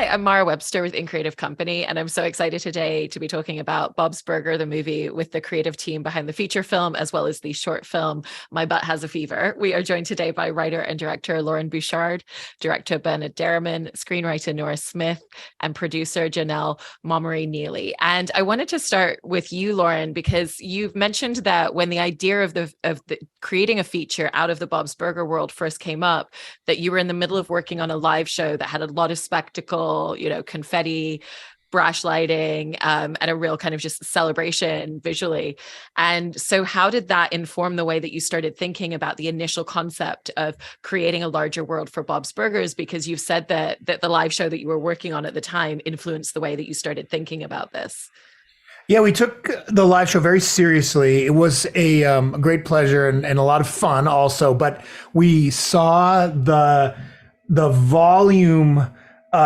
Hi, I'm Mara Webster with In Creative Company, and I'm so excited today to be talking about Bob's Burger, the movie, with the creative team behind the feature film, as well as the short film, My Butt Has a Fever. We are joined today by writer and director Loren Bouchard, director Bernard Derriman, screenwriter Nora Smith, and producer Janelle Momary-Neely. And I wanted to start with you, Loren, because you've mentioned that when the idea of the creating a feature out of the Bob's Burger world first came up, that you were in the middle of working on a live show that had a lot of spectacle, confetti, brash lighting, and a real kind of just celebration visually. And so how did that inform the way that you started thinking about the initial concept of creating a larger world for Bob's Burgers? Because you've said that the live show that you were working on at the time influenced the way that you started thinking about this. Yeah, we took the live show very seriously. It was a great pleasure and a lot of fun also, but we saw the volume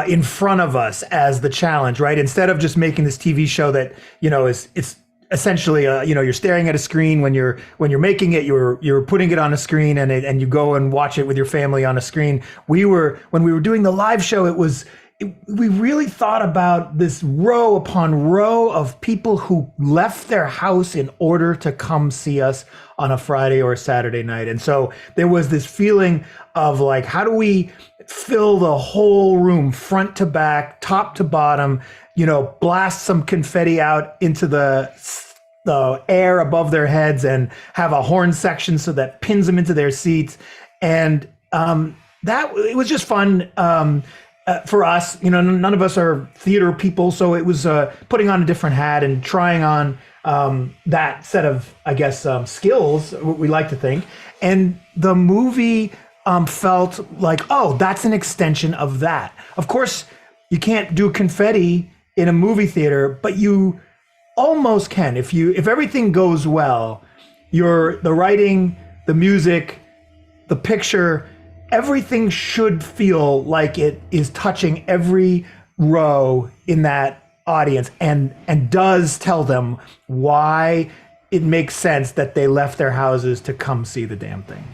in front of us as the challenge, right? Instead of just making this TV show that, it's essentially, you're staring at a screen when you're making it, you're putting it on a screen and you go and watch it with your family on a screen. When we were doing the live show, we really thought about this row upon row of people who left their house in order to come see us on a Friday or a Saturday night. And so there was this feeling of like, how do we fill the whole room front to back, top to bottom, blast some confetti out into the air above their heads and have a horn section so that pins them into their seats. And it was just fun. For us, none of us are theater people, so it was putting on a different hat and trying on that set of, I guess, skills, we like to think. And the movie felt like, oh, that's an extension of that. Of course, you can't do confetti in a movie theater, but you almost can. If everything goes well, the writing, the music, the picture, everything should feel like it is touching every row in that audience and does tell them why it makes sense that they left their houses to come see the damn thing.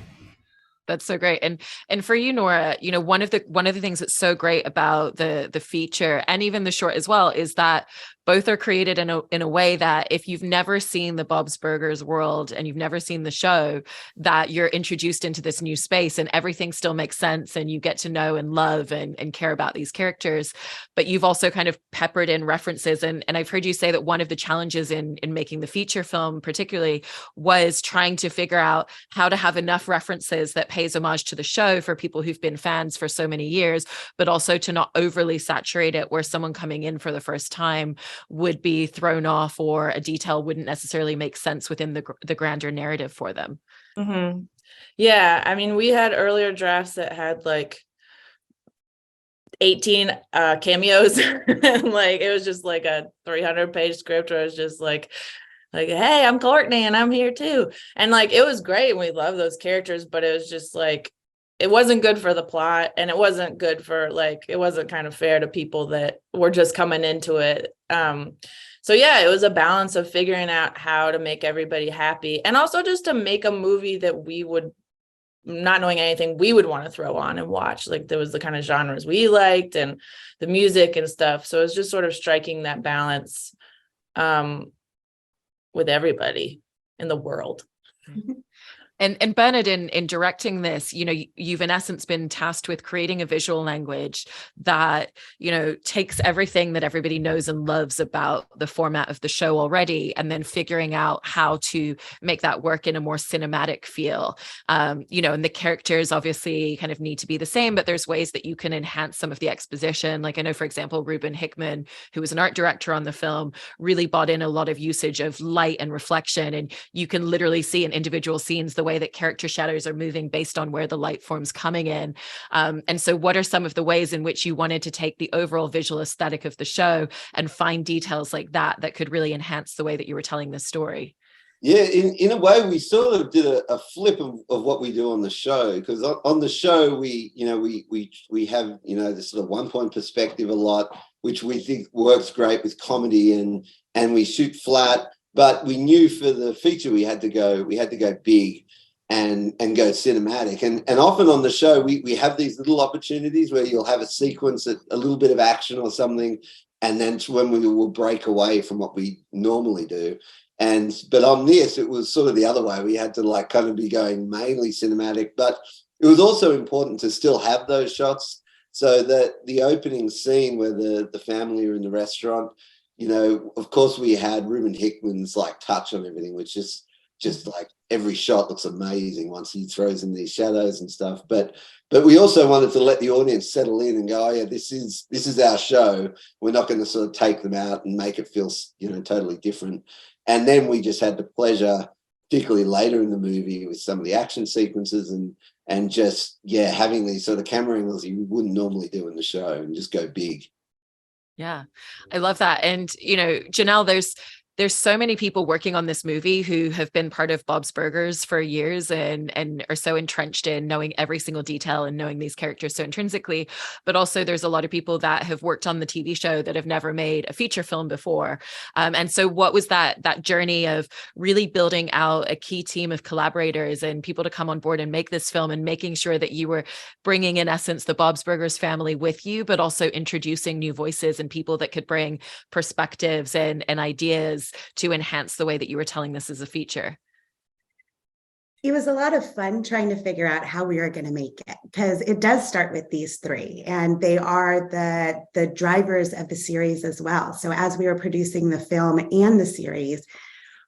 That's so great. And for you, Nora, one of the things that's so great about the feature and even the short as well is that both are created in a way that if you've never seen the Bob's Burgers world and you've never seen the show, that you're introduced into this new space and everything still makes sense and you get to know and love and care about these characters. But you've also kind of peppered in references. And I've heard you say that one of the challenges in making the feature film particularly was trying to figure out how to have enough references that pays homage to the show for people who've been fans for so many years, but also to not overly saturate it where someone coming in for the first time would be thrown off or a detail wouldn't necessarily make sense within the grander narrative for them. Mm-hmm. Yeah, I mean, we had earlier drafts that had like 18 cameos and like it was just like a 300-page script where it was just like, hey, I'm Courtney and I'm here too. And like it was great and we love those characters, but it was just like it wasn't good for the plot and it wasn't good for it wasn't kind of fair to people that were just coming into it. So yeah, it was a balance of figuring out how to make everybody happy and also just to make a movie that we would, not knowing anything, we would want to throw on and watch. Like there was the kind of genres we liked and the music and stuff. So it's just sort of striking that balance with everybody in the world. And Bernard, in directing this, you've in essence been tasked with creating a visual language that, takes everything that everybody knows and loves about the format of the show already, and then figuring out how to make that work in a more cinematic feel. And the characters obviously kind of need to be the same, but there's ways that you can enhance some of the exposition. Like I know, for example, Ruben Hickman, who was an art director on the film, really bought in a lot of usage of light and reflection. And you can literally see in individual scenes the way that character shadows are moving based on where the light form's coming in. And so what are some of the ways in which you wanted to take the overall visual aesthetic of the show and find details like that could really enhance the way that you were telling the story? Yeah, in a way, we sort of did a flip of what we do on the show, because on the show we have this sort of one point perspective a lot, which we think works great with comedy, and we shoot flat. But we knew for the feature we had to go big. and go cinematic. And often on the show, we have these little opportunities where you'll have a sequence, a little bit of action or something, and then when we will break away from what we normally do. But on this, it was sort of the other way. We had to like kind of be going mainly cinematic, but it was also important to still have those shots, so that the opening scene where the family are in the restaurant, you know, of course we had Ruben Hickman's like touch on everything, which is just like every shot looks amazing once he throws in these shadows and stuff. But we also wanted to let the audience settle in and go, oh yeah, this is our show. We're not going to sort of take them out and make it feel, you know, totally different. And then we just had the pleasure, particularly later in the movie, with some of the action sequences and just, yeah, having these sort of camera angles you wouldn't normally do in the show and just go big. Yeah, I love that. And, you know, Janelle, there's so many people working on this movie who have been part of Bob's Burgers for years and are so entrenched in knowing every single detail and knowing these characters so intrinsically. But also there's a lot of people that have worked on the TV show that have never made a feature film before. And so what was that journey of really building out a key team of collaborators and people to come on board and make this film, and making sure that you were bringing, in essence, the Bob's Burgers family with you, but also introducing new voices and people that could bring perspectives and ideas to enhance the way that you were telling this as a feature? It was a lot of fun trying to figure out how we were going to make it, because it does start with these three, and they are the drivers of the series as well. So as we were producing the film and the series,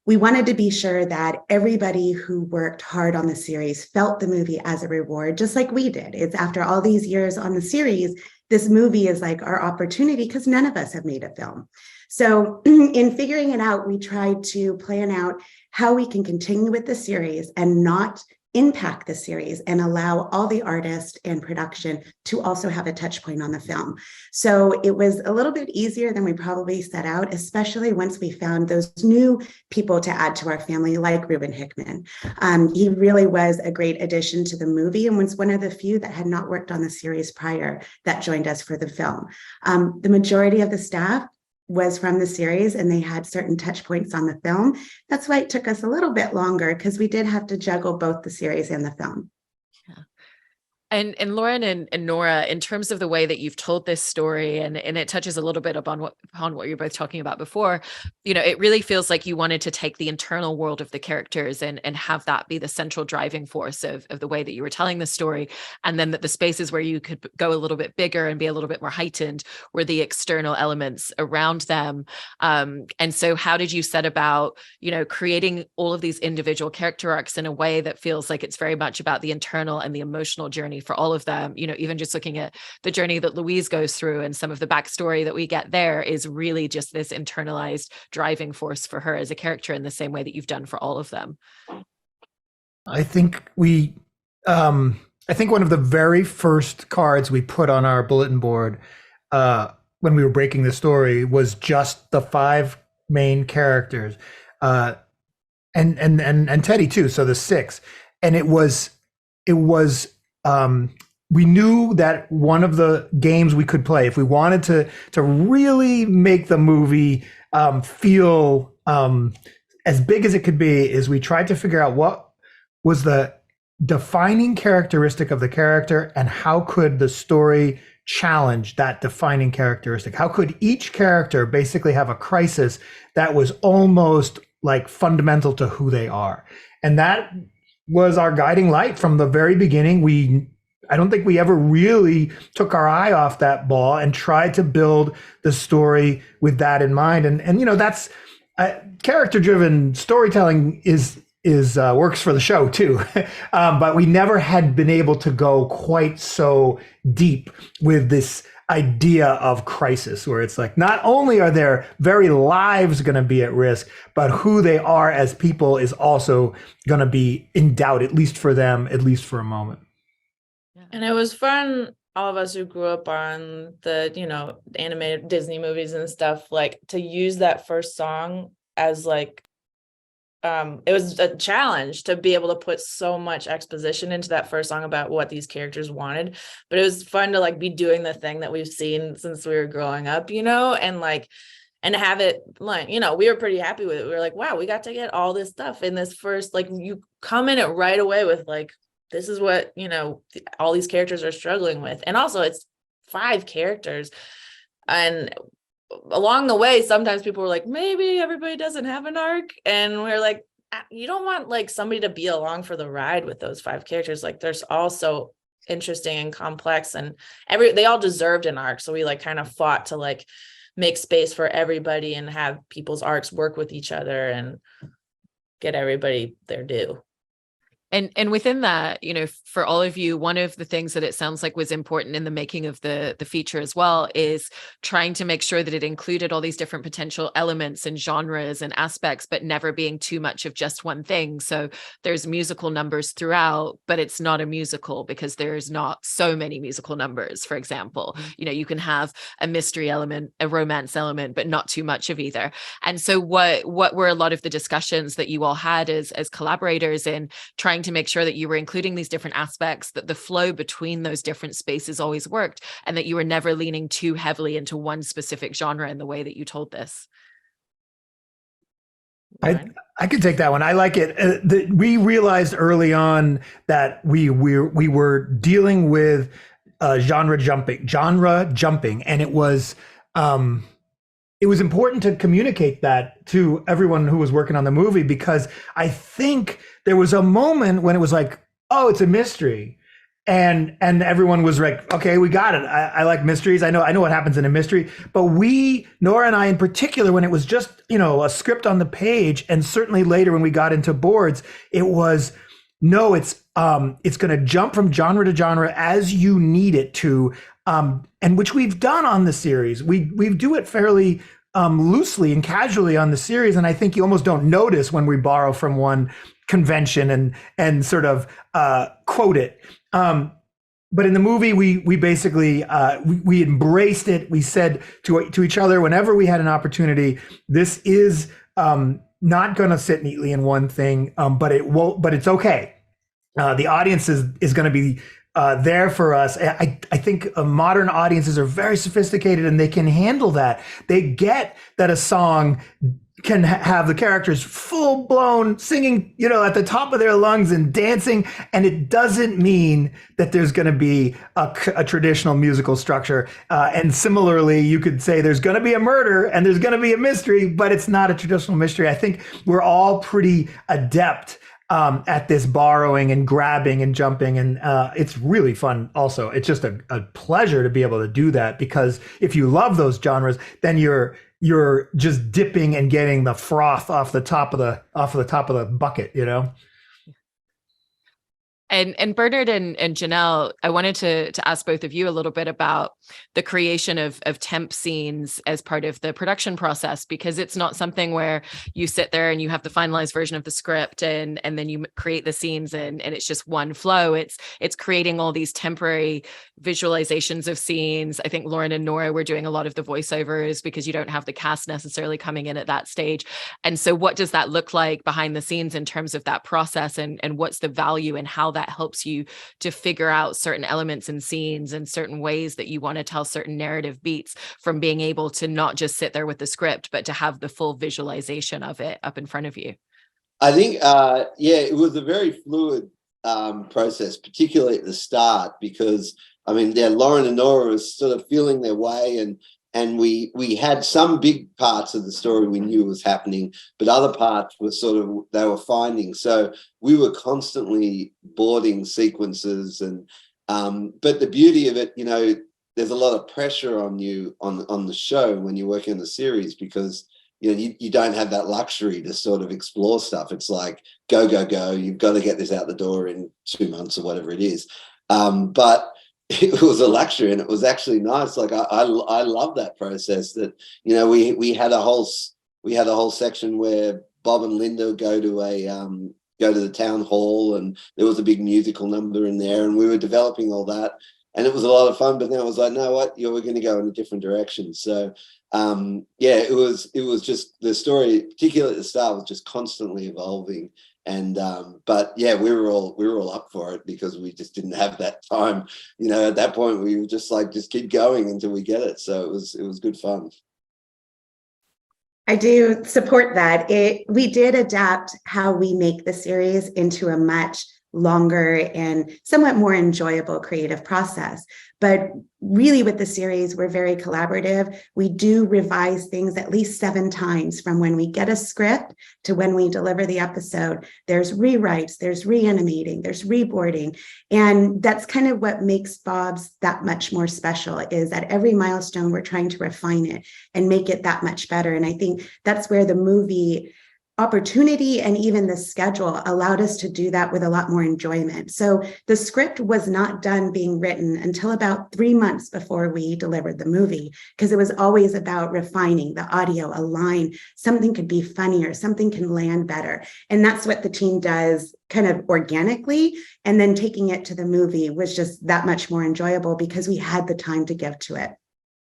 we wanted to be sure that everybody who worked hard on the series felt the movie as a reward, just like we did. It's after all these years on the series, this movie is like our opportunity, because none of us have made a film. So in figuring it out, we tried to plan out how we can continue with the series and not impact the series, and allow all the artists and production to also have a touch point on the film. So it was a little bit easier than we probably set out, especially once we found those new people to add to our family, like Ruben Hickman. He really was a great addition to the movie and was one of the few that had not worked on the series prior that joined us for the film. The majority of the staff was from the series, and they had certain touch points on the film. That's why it took us a little bit longer, because we did have to juggle both the series and the film. Yeah. And Loren and Nora, in terms of the way that you've told this story, and it touches a little bit upon what you're both talking about before, you know, it really feels like you wanted to take the internal world of the characters and have that be the central driving force of the way that you were telling the story. And then that the spaces where you could go a little bit bigger and be a little bit more heightened were the external elements around them. And so how did you set about, you know, creating all of these individual character arcs in a way that feels like it's very much about the internal and the emotional journey for all of them? You know, even just looking at the journey that Louise goes through and some of the backstory that we get there is really just this internalized driving force for her as a character, in the same way that you've done for all of them. I think I think one of the very first cards we put on our bulletin board when we were breaking the story was just the 5 main characters, and Teddy too. So the 6, and it was we knew that one of the games we could play if we wanted to really make the movie feel as big as it could be is we tried to figure out what was the defining characteristic of the character, and how could the story challenge that defining characteristic. How could each character basically have a crisis that was almost like fundamental to who they are? And that was our guiding light from the very beginning. I don't think we ever really took our eye off that ball and tried to build the story with that in mind. And you know, that's character-driven storytelling is works for the show too. But we never had been able to go quite so deep with this idea of crisis, where it's like, not only are their very lives going to be at risk, but who they are as people is also going to be in doubt, at least for them, at least for a moment. And it was fun, all of us who grew up on the, you know, animated Disney movies and stuff, like to use that first song as like, it was a challenge to be able to put so much exposition into that first song about what these characters wanted. But it was fun to like be doing the thing that we've seen since we were growing up, you know, and like and to have it like, you know, we were pretty happy with it. We were like, wow, we got to get all this stuff in this first, like you come in it right away with like, this is what, you know, all these characters are struggling with. And also it's 5 characters. And along the way, sometimes people were like, maybe everybody doesn't have an arc. And we're like, you don't want like somebody to be along for the ride with those 5 characters. Like there's also interesting and complex, and they all deserved an arc. So we like kind of fought to like make space for everybody and have people's arcs work with each other and get everybody their due. And within that, you know, for all of you, one of the things that it sounds like was important in the making of the feature as well is trying to make sure that it included all these different potential elements and genres and aspects, but never being too much of just one thing. So there's musical numbers throughout, but it's not a musical because there's not so many musical numbers, for example. You know, you can have a mystery element, a romance element, but not too much of either. And so what were a lot of the discussions that you all had as collaborators in trying to make sure that you were including these different aspects, that the flow between those different spaces always worked, and that you were never leaning too heavily into one specific genre in the way that you told this? I could take that one. I like it. We realized early on that we were dealing with genre jumping, and it was important to communicate that to everyone who was working on the movie, because I think there was a moment when it was like, oh, it's a mystery. And everyone was like, okay, we got it. I like mysteries. I know what happens in a mystery. But Nora and I in particular, when it was just, you know, a script on the page, and certainly later when we got into boards, it was, no, it's going to jump from genre to genre as you need it to, and which we've done on the series. We do it fairly loosely and casually on the series, and I think you almost don't notice when we borrow from one convention and sort of quote it. But in the movie, we basically we embraced it. We said to each other whenever we had an opportunity, this is not going to sit neatly in one thing, but it won't. But it's okay. The audience is going to be there for us. I think modern audiences are very sophisticated, and they can handle that. They get that a song can have the characters full blown singing, you know, at the top of their lungs and dancing. And it doesn't mean that there's going to be a traditional musical structure. And similarly, you could say there's going to be a murder and there's going to be a mystery, but it's not a traditional mystery. I think we're all pretty adept at this borrowing and grabbing and jumping. And it's really fun also. It's just a pleasure to be able to do that, because if you love those genres, then you're just dipping and getting the froth off the top of the bucket, you know? And Bernard and Janelle, I wanted to ask both of you a little bit about the creation of temp scenes as part of the production process, because it's not something where you sit there and you have the finalized version of the script and then you create the scenes and it's just one flow. It's creating all these temporary visualizations of scenes. I think Loren and Nora were doing a lot of the voiceovers because you don't have the cast necessarily coming in at that stage. And so what does that look like behind the scenes in terms of that process, and what's the value and how that helps you to figure out certain elements and scenes and certain ways that you want to tell certain narrative beats, from being able to not just sit there with the script, but to have the full visualization of it up in front of you? I think, it was a very fluid process, particularly at the start, because I mean, Loren and Nora was sort of feeling their way, and we had some big parts of the story we knew was happening, but other parts were they were finding. So we were constantly boarding sequences, and but the beauty of it, you know, there's a lot of pressure on you on the show when you're working on the series, because you know you don't have that luxury to sort of explore stuff. It's like go, you've got to get this out the door in 2 months or whatever it is. But it was a luxury, and it was actually nice. Like I love that process. That, you know, we had a whole section where Bob and Linda go to the town hall, and there was a big musical number in there, and we were developing all that, and it was a lot of fun. But then I was like, no, what? We're going to go in a different direction. So it was just the story, particularly at the start, was just constantly evolving. And but yeah, we were all up for it, because we just didn't have that time. You know, at that point we were just like, just keep going until we get it. So it was good fun. I do support that. We did adapt how we make the series into a much longer and somewhat more enjoyable creative process. But really with the series, we're very collaborative. We do revise things at least 7 times from when we get a script to when we deliver the episode. There's rewrites, there's reanimating, there's reboarding. And that's kind of what makes Bob's that much more special, is at every milestone, we're trying to refine it and make it that much better. And I think that's where the movie opportunity and even the schedule allowed us to do that with a lot more enjoyment. So the script was not done being written until about 3 months before we delivered the movie, because it was always about refining the audio, a line, something could be funnier, something can land better. And that's what the team does kind of organically. And then taking it to the movie was just that much more enjoyable because we had the time to give to it.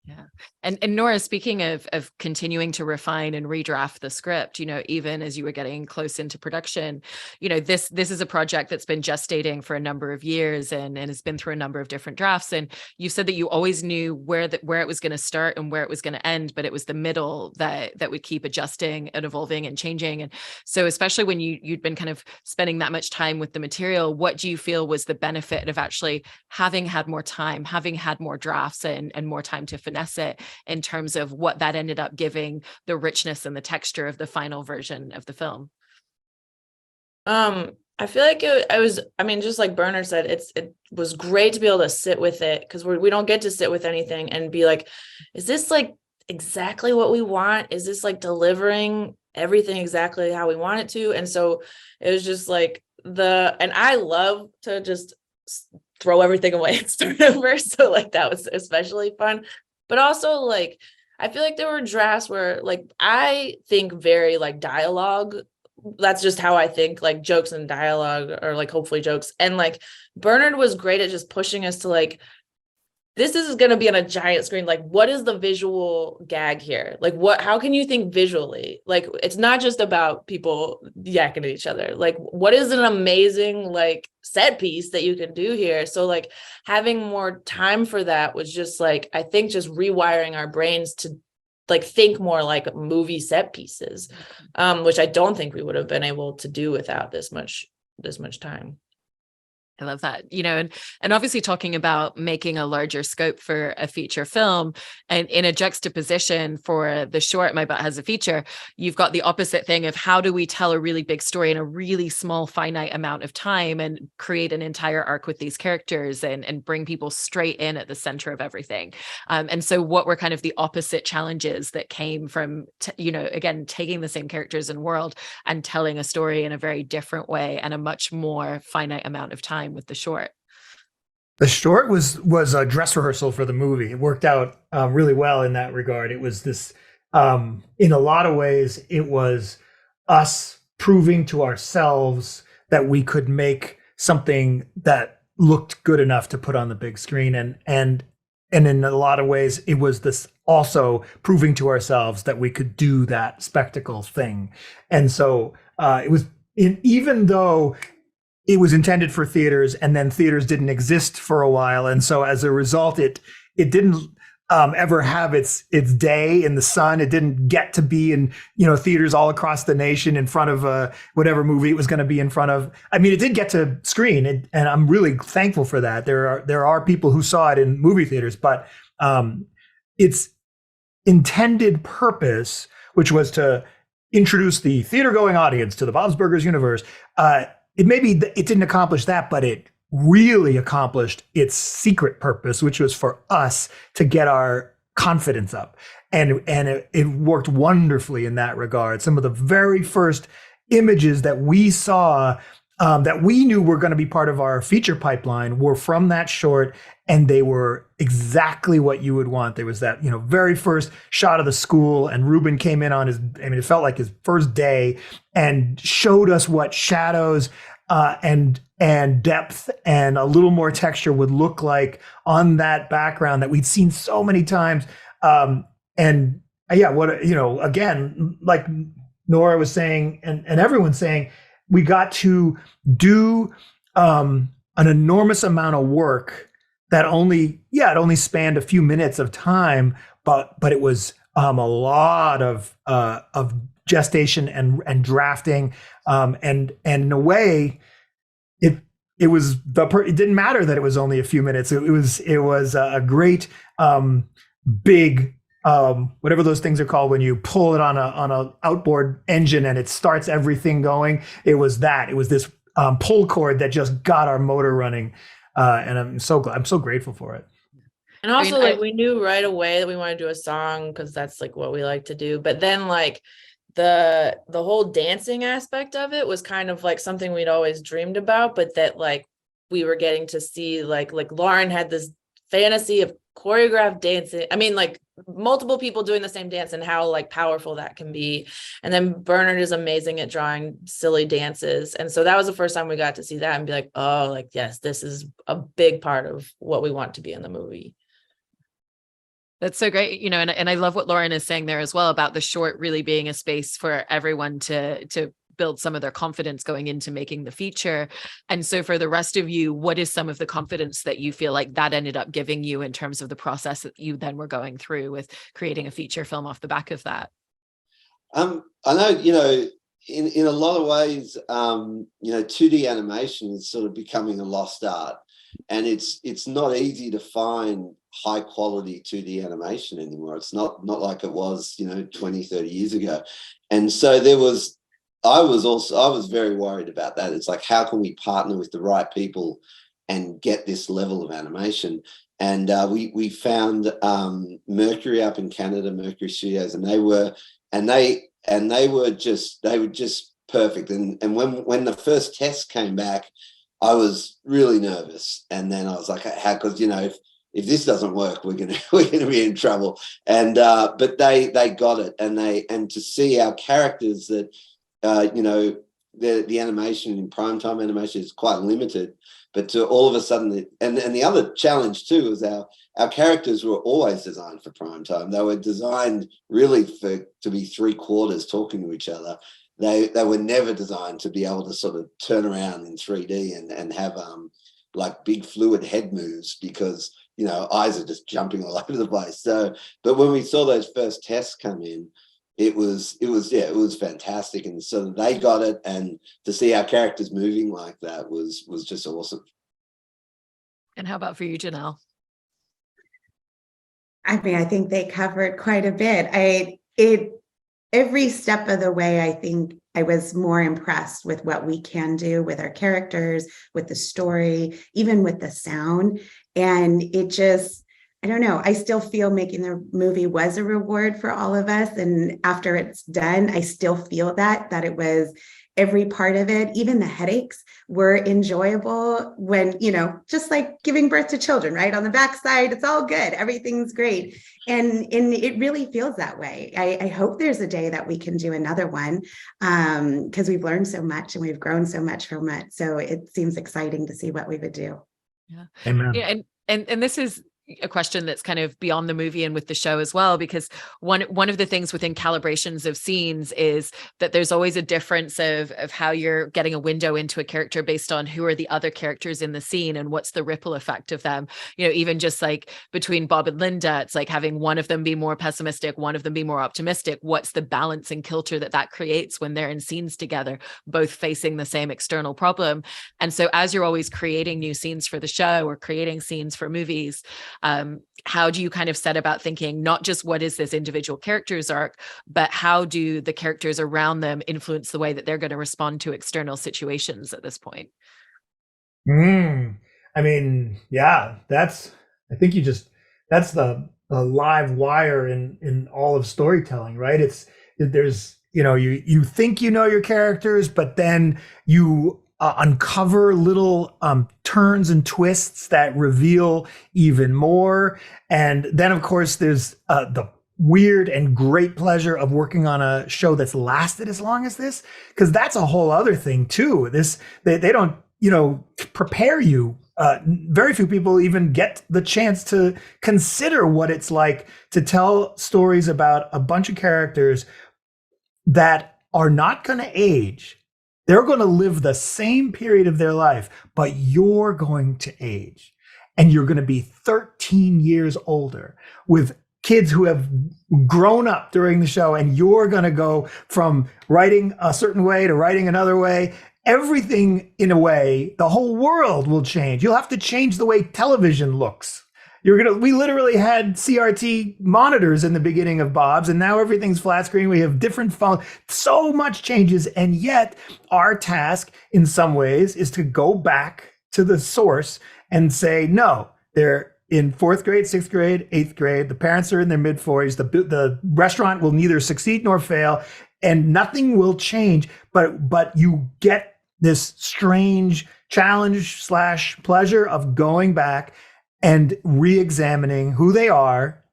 Yeah. And Nora, speaking of continuing to refine and redraft the script, even as you were getting close into production, this is a project that's been gestating for a number of years and has been through a number of different drafts. And you said that you always knew where it was going to start and where it was going to end, but it was the middle that would keep adjusting and evolving and changing. And so especially when you'd been kind of spending that much time with the material, what do you feel was the benefit of actually having had more time, having had more drafts and more time to finesse it, in terms of what that ended up giving the richness and the texture of the final version of the film? I feel like just like Bernard said, it was great to be able to sit with it, because we don't get to sit with anything and be like, is this like exactly what we want? Is this like delivering everything exactly how we want it to? And so it was just like and I love to just throw everything away and start over. So like that was especially fun. But also, like, I feel like there were drafts where, like, I think very, like, dialogue. That's just how I think, like, jokes and dialogue, or, like, hopefully jokes. And, like, Bernard was great at just pushing us to, like, this is going to be on a giant screen. Like, what is the visual gag here? Like, how can you think visually? Like, it's not just about people yakking at each other. Like, what is an amazing, like, set piece that you can do here? So, like, having more time for that was just, like, I think just rewiring our brains to, like, think more like movie set pieces, which I don't think we would have been able to do without this much time. I love that, and obviously talking about making a larger scope for a feature film, and in a juxtaposition for the short, My Butt Has a Feature, you've got the opposite thing of how do we tell a really big story in a really small, finite amount of time and create an entire arc with these characters and bring people straight in at the center of everything. And so what were kind of the opposite challenges that came from, again, taking the same characters and world and telling a story in a very different way and a much more finite amount of time with the short? The short was a dress rehearsal for the movie. It worked out really well in that regard. It was this, in a lot of ways, it was us proving to ourselves that we could make something that looked good enough to put on the big screen. And in a lot of ways, it was this also proving to ourselves that we could do that spectacle thing. And so it was, even though it was intended for theaters, and then theaters didn't exist for a while, and so as a result, it didn't ever have its day in the sun. It didn't get to be in theaters all across the nation in front of whatever movie it was going to be in front of. I mean, it did get to screen, and I'm really thankful for that. There are people who saw it in movie theaters, but its intended purpose, which was to introduce the theater-going audience to the Bob's Burgers universe, it didn't accomplish that, but it really accomplished its secret purpose, which was for us to get our confidence up. And it worked wonderfully in that regard. Some of the very first images that we saw that we knew were going to be part of our feature pipeline were from that short, and they were exactly what you would want. There was that, very first shot of the school, and Ruben came in on it felt like his first day, and showed us what shadows and depth and a little more texture would look like on that background that we'd seen so many times. Again, like Nora was saying, and everyone's saying, we got to do an enormous amount of work that it only spanned a few minutes of time, but it was a lot of gestation and drafting, and in a way, it didn't matter that it was only a few minutes. It was a great big whatever those things are called when you pull it on a outboard engine and it starts everything going. It was this pull cord that just got our motor running, and I'm so grateful for it. And also, like, we knew right away that we wanted to do a song because that's like what we like to do. But then, like, the whole dancing aspect of it was kind of like something we'd always dreamed about, but that, like, we were getting to see, like Loren had this fantasy of choreographed dancing. I mean, like, multiple people doing the same dance and how, like, powerful that can be. And then Bernard is amazing at drawing silly dances. And so that was the first time we got to see that and be like, oh, like, yes, this is a big part of what we want to be in the movie. That's so great, you know, and I love what Loren is saying there as well about the short really being a space for everyone to build some of their confidence going into making the feature. And so for the rest of you, what is some of the confidence that you feel like that ended up giving you in terms of the process that you then were going through with creating a feature film off the back of that? I know, you know, in a lot of ways, you know, 2D animation is sort of becoming a lost art. And it's not easy to find high quality 2D animation anymore. It's not like it was, you know, 20, 30 years ago. And so I was very worried about that. It's like, how can we partner with the right people and get this level of animation? And we found Mercury up in Canada, Mercury Studios, and they were just perfect. And when the first test came back, I was really nervous, and then I was like, "How?" Because, you know, if this doesn't work, we're gonna be in trouble. And but they got it, and to see our characters that, you know, the animation in primetime animation is quite limited, but to all of a sudden, and the other challenge too is our characters were always designed for primetime. They were designed really to be 3/4 talking to each other. They were never designed to be able to sort of turn around in 3D and have like big fluid head moves, because, you know, eyes are just jumping all over the place. So, but when we saw those first tests come in, it was fantastic. And so they got it, and to see our characters moving like that was just awesome. And how about for you, Janelle? I mean, I think they covered quite a bit. Every step of the way, I think I was more impressed with what we can do with our characters, with the story, even with the sound. And it just, I don't know, I still feel making the movie was a reward for all of us. And after it's done, I still feel that it was every part of it, even the headaches were enjoyable when, you know, just like giving birth to children, right? On the backside, it's all good. Everything's great. And it really feels that way. I hope there's a day that we can do another one, because we've learned so much and we've grown so much from it. So it seems exciting to see what we would do. Yeah. Amen. Yeah. And this is a question that's kind of beyond the movie and with the show as well, because one of the things within calibrations of scenes is that there's always a difference of how you're getting a window into a character based on who are the other characters in the scene and what's the ripple effect of them. You know, even just like between Bob and Linda, it's like having one of them be more pessimistic, one of them be more optimistic. What's the balance and culture that creates when they're in scenes together, both facing the same external problem? And so as you're always creating new scenes for the show or creating scenes for movies, how do you kind of set about thinking not just what is this individual character's arc, but how do the characters around them influence the way that they're going to respond to external situations at this point? I mean, yeah, that's the live wire in all of storytelling, right? There's, you know, you think you know your characters, but then you uncover little turns and twists that reveal even more. And then, of course, there's the weird and great pleasure of working on a show that's lasted as long as this, because that's a whole other thing too. They don't, you know, prepare you. Very few people even get the chance to consider what it's like to tell stories about a bunch of characters that are not going to age. They're going to live the same period of their life, but you're going to age, and you're going to be 13 years older with kids who have grown up during the show, and you're going to go from writing a certain way to writing another way. Everything, in a way, the whole world will change. You'll have to change the way television looks. We literally had CRT monitors in the beginning of Bob's, and now everything's flat screen. We have different phones. So much changes. And yet our task in some ways is to go back to the source and say, no, they're in 4th grade, 6th grade, 8th grade. The parents are in their mid-40s. The restaurant will neither succeed nor fail, and nothing will change. But you get this strange challenge / pleasure of going back and re-examining who they are,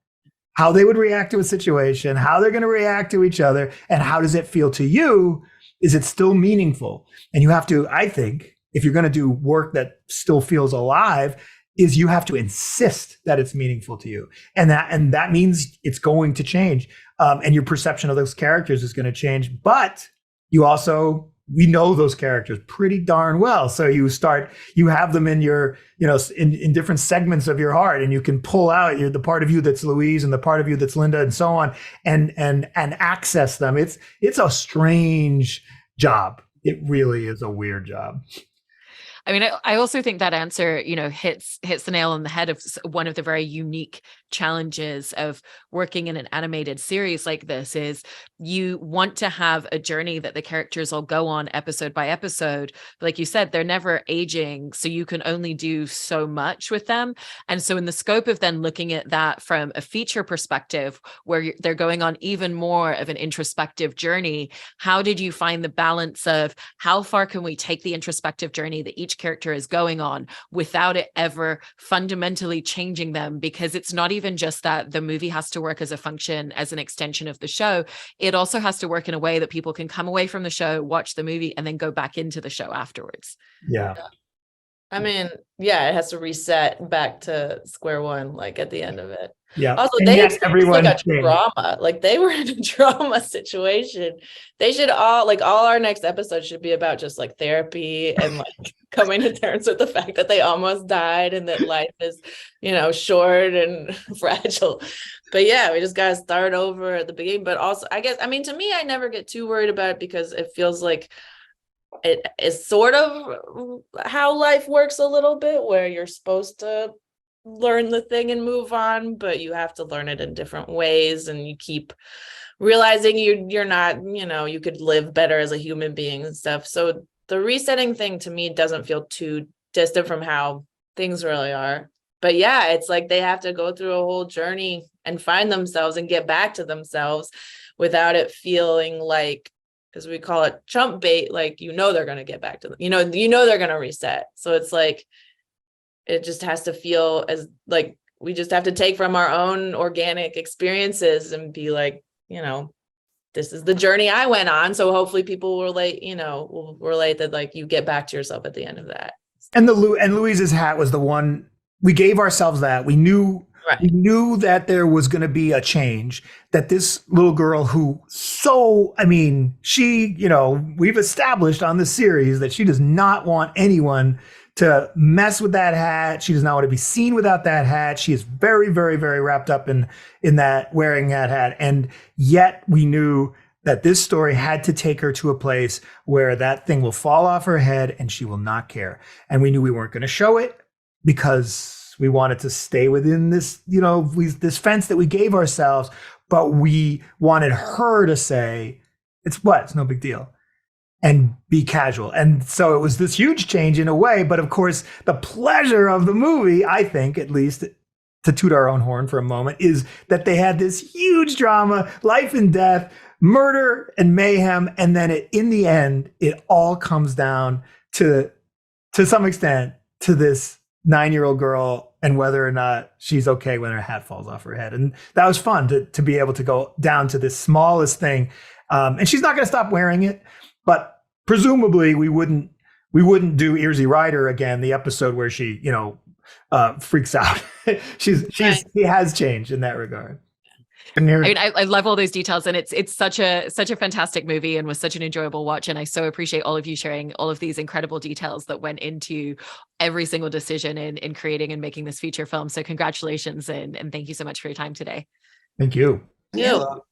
how they would react to a situation, how they're going to react to each other, and how does it feel to you? Is it still meaningful? And you have to, I think, if you're going to do work that still feels alive, is you have to insist that it's meaningful to you. And that means it's going to change. And your perception of those characters is going to change. But you also, we know those characters pretty darn well. So you have them in your, in different segments of your heart, and you can pull out the part of you that's Louise and the part of you that's Linda and so on, and access them. It's a strange job. It really is a weird job. I mean, I also think that answer, hits the nail on the head of one of the very unique challenges of working in an animated series like this is you want to have a journey that the characters will go on episode by episode. Like you said, they're never aging, so you can only do so much with them. And so in the scope of then looking at that from a feature perspective, where they're going on even more of an introspective journey, how did you find the balance of how far can we take the introspective journey that each character is going on without it ever fundamentally changing them? Because it's not even just that the movie has to work as a function, as an extension of the show. It also has to work in a way that people can come away from the show, watch the movie, and then go back into the show afterwards. Yeah. I mean, yeah, it has to reset back to square one, like at the end of it. Yeah. Also, and they yes, everyone like a drama. Like they were in a drama situation. They should all our next episode should be about just like therapy and like coming to terms with the fact that they almost died and that life is, short and fragile. But yeah, we just gotta start over at the beginning. But also, I guess, to me, I never get too worried about it because it feels like it is sort of how life works a little bit, where you're supposed to learn the thing and move on, but you have to learn it in different ways, and you keep realizing you're not, you could live better as a human being and stuff. So the resetting thing to me doesn't feel too distant from how things really are. But yeah, it's like they have to go through a whole journey and find themselves and get back to themselves without it feeling like, as we call it, chump bait, like they're going to get back to them, they're going to reset. So it's like it just has to feel as like we just have to take from our own organic experiences and be like, this is the journey I went on. So hopefully people will relate that like you get back to yourself at the end of that. And Louise's hat was the one we gave ourselves that we knew. Right. We knew that there was going to be a change, that this little girl she, we've established on the series that she does not want anyone to mess with that hat. She does not want to be seen without that hat. She is very, very, very wrapped up in that, wearing that hat. And yet we knew that this story had to take her to a place where that thing will fall off her head and she will not care. And we knew we weren't going to show it because we wanted to stay within this, this fence that we gave ourselves, but we wanted her to say, it's no big deal, and be casual. And so it was this huge change in a way, but of course, the pleasure of the movie, I think, at least to toot our own horn for a moment, is that they had this huge drama, life and death, murder and mayhem. And then in the end, it all comes down to some extent, to this 9-year-old girl and whether or not she's okay when her hat falls off her head. And that was fun to be able to go down to this smallest thing. And she's not going to stop wearing it, but presumably we wouldn't do Earsy Rider again, the episode where she, freaks out. She has changed in that regard. I love all those details, and it's such a fantastic movie and was such an enjoyable watch. And I so appreciate all of you sharing all of these incredible details that went into every single decision in creating and making this feature film. So congratulations and thank you so much for your time today. Thank you. Yeah. Well,